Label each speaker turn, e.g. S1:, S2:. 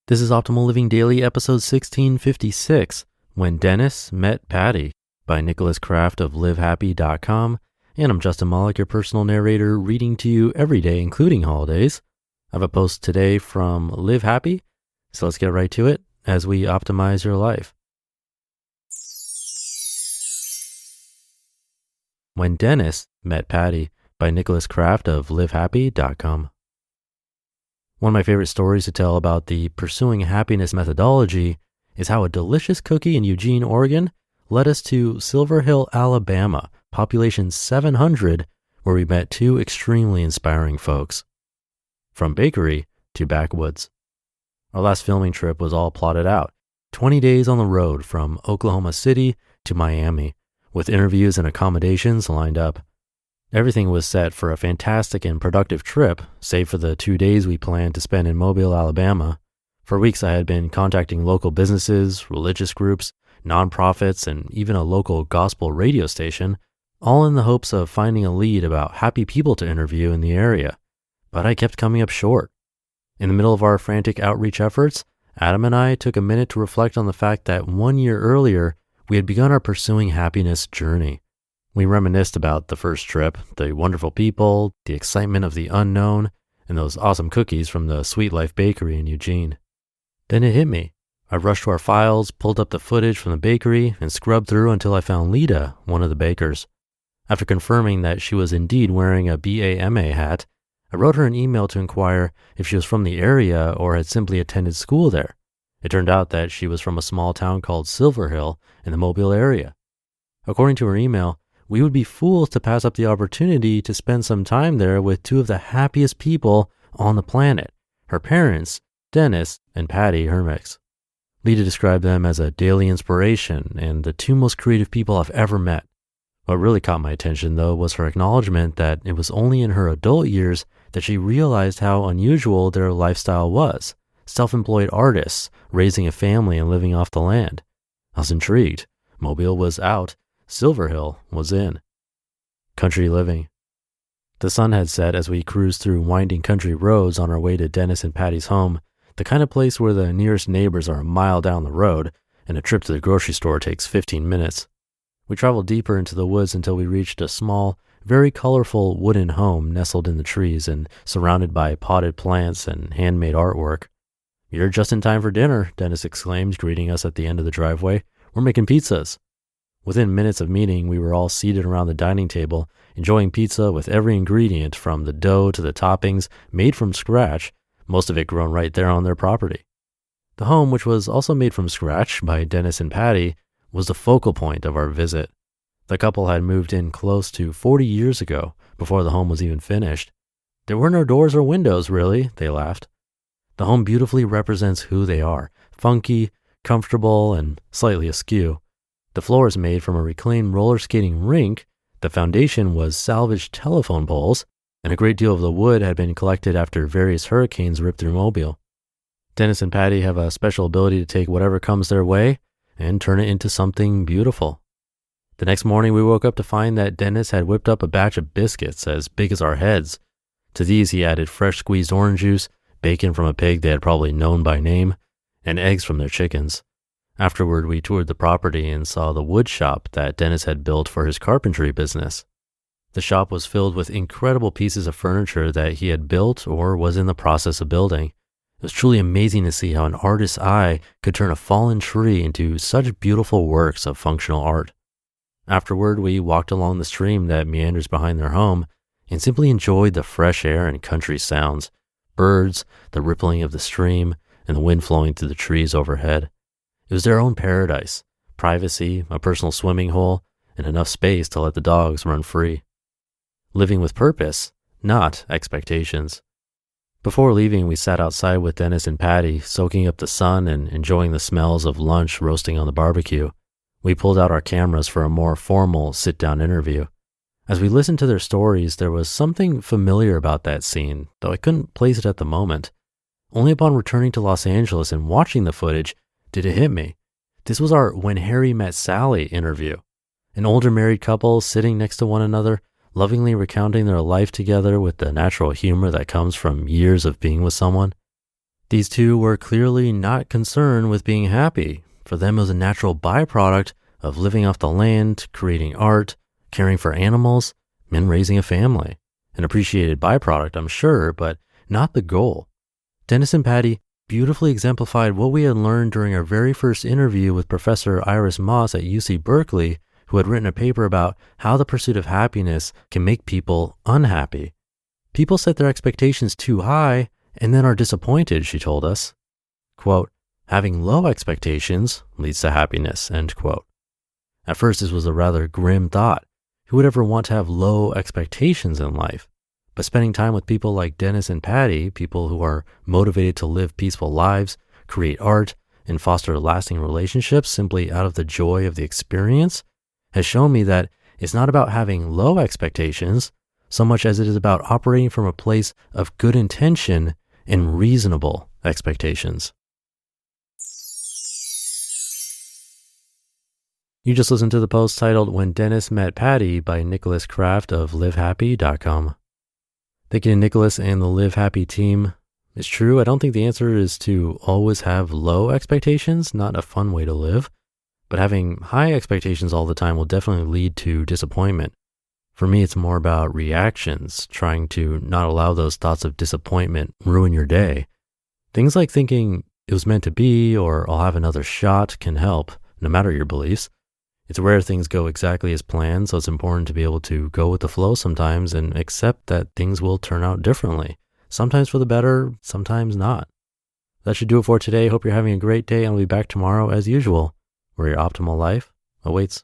S1: This is Optimal Living Daily, episode 1656, When Denis Met Patty, by Kraft of LiveHappy.com. And I'm Justin Malik, your personal narrator, reading to you every day, including holidays. I have a post today from Live Happy, so let's get right to it as we optimize your life. When Denis Met Patty, by Kraft of LiveHappy.com. One of my favorite stories to tell about the pursuing happiness methodology is how a delicious cookie in Eugene, Oregon led us to Silver Hill, Alabama, population 700, where we met two extremely inspiring folks. From bakery to backwoods. Our last filming trip was all plotted out, 20 days on the road from Oklahoma City to Miami, with interviews and accommodations lined up. Everything was set for a fantastic and productive trip, save for the 2 days we planned to spend in Mobile, Alabama. For weeks I had been contacting local businesses, religious groups, nonprofits, and even a local gospel radio station, all in the hopes of finding a lead about happy people to interview in the area. But I kept coming up short. In the middle of our frantic outreach efforts, Adam and I took a minute to reflect on the fact that 1 year earlier, we had begun our pursuing happiness journey. We reminisced about the first trip, the wonderful people, the excitement of the unknown, and those awesome cookies from the Sweet Life Bakery in Eugene. Then it hit me. I rushed to our files, pulled up the footage from the bakery, and scrubbed through until I found Lita, one of the bakers. After confirming that she was indeed wearing a BAMA hat, I wrote her an email to inquire if she was from the area or had simply attended school there. It turned out that she was from a small town called Silver Hill in the Mobile area. According to her email, we would be fools to pass up the opportunity to spend some time there with two of the happiest people on the planet, her parents, Denis and Patty, her mix. Lita described them as a daily inspiration and the two most creative people I've ever met. What really caught my attention, though, was her acknowledgement that it was only in her adult years that she realized how unusual their lifestyle was. Self-employed artists, raising a family and living off the land. I was intrigued. Mobile was out. Silver Hill was in. Country living. The sun had set as we cruised through winding country roads on our way to Denis and Patty's home, the kind of place where the nearest neighbors are a mile down the road and a trip to the grocery store takes 15 minutes. We traveled deeper into the woods until we reached a small, very colorful wooden home nestled in the trees and surrounded by potted plants and handmade artwork. "You're just in time for dinner," Denis exclaimed, greeting us at the end of the driveway. "We're making pizzas." Within minutes of meeting, we were all seated around the dining table, enjoying pizza with every ingredient from the dough to the toppings made from scratch, most of it grown right there on their property. The home, which was also made from scratch by Denis and Patty, was the focal point of our visit. The couple had moved in close to 40 years ago, before the home was even finished. "There were no doors or windows, really," they laughed. The home beautifully represents who they are, funky, comfortable, and slightly askew. The floor is made from a reclaimed roller skating rink, the foundation was salvaged telephone poles, and a great deal of the wood had been collected after various hurricanes ripped through Mobile. Denis and Patty have a special ability to take whatever comes their way and turn it into something beautiful. The next morning we woke up to find that Denis had whipped up a batch of biscuits as big as our heads. To these he added fresh squeezed orange juice, bacon from a pig they had probably known by name, and eggs from their chickens. Afterward, we toured the property and saw the wood shop that Denis had built for his carpentry business. The shop was filled with incredible pieces of furniture that he had built or was in the process of building. It was truly amazing to see how an artist's eye could turn a fallen tree into such beautiful works of functional art. Afterward, we walked along the stream that meanders behind their home and simply enjoyed the fresh air and country sounds, birds, the rippling of the stream, and the wind flowing through the trees overhead. It was their own paradise, privacy, a personal swimming hole, and enough space to let the dogs run free. Living with purpose, not expectations. Before leaving, we sat outside with Denis and Patty, soaking up the sun and enjoying the smells of lunch roasting on the barbecue. We pulled out our cameras for a more formal sit-down interview. As we listened to their stories, there was something familiar about that scene, though I couldn't place it at the moment. Only upon returning to Los Angeles and watching the footage did it hit me. This was our When Harry Met Sally interview. An older married couple sitting next to one another, lovingly recounting their life together with the natural humor that comes from years of being with someone. These two were clearly not concerned with being happy. For them, it was a natural byproduct of living off the land, creating art, caring for animals, and raising a family. An appreciated byproduct, I'm sure, but not the goal. Denis and Patty beautifully exemplified what we had learned during our very first interview with Professor Iris Moss at UC Berkeley, who had written a paper about how the pursuit of happiness can make people unhappy. People set their expectations too high and then are disappointed, she told us. Quote, having low expectations leads to happiness, end quote. At first, this was a rather grim thought. Who would ever want to have low expectations in life? But spending time with people like Denis and Patty, people who are motivated to live peaceful lives, create art, and foster lasting relationships simply out of the joy of the experience, has shown me that it's not about having low expectations so much as it is about operating from a place of good intention and reasonable expectations. You just listened to the post titled When Denis Met Patty by Nicholas Kraft of livehappy.com. Thank you to Nicholas and the Live Happy team. It's true, I don't think the answer is to always have low expectations, not a fun way to live, but having high expectations all the time will definitely lead to disappointment. For me, it's more about reactions, trying to not allow those thoughts of disappointment ruin your day. Things like thinking it was meant to be or I'll have another shot can help, no matter your beliefs. It's rare things go exactly as planned, so it's important to be able to go with the flow sometimes and accept that things will turn out differently. Sometimes for the better, sometimes not. That should do it for today. Hope you're having a great day, and I'll be back tomorrow as usual, where your optimal life awaits.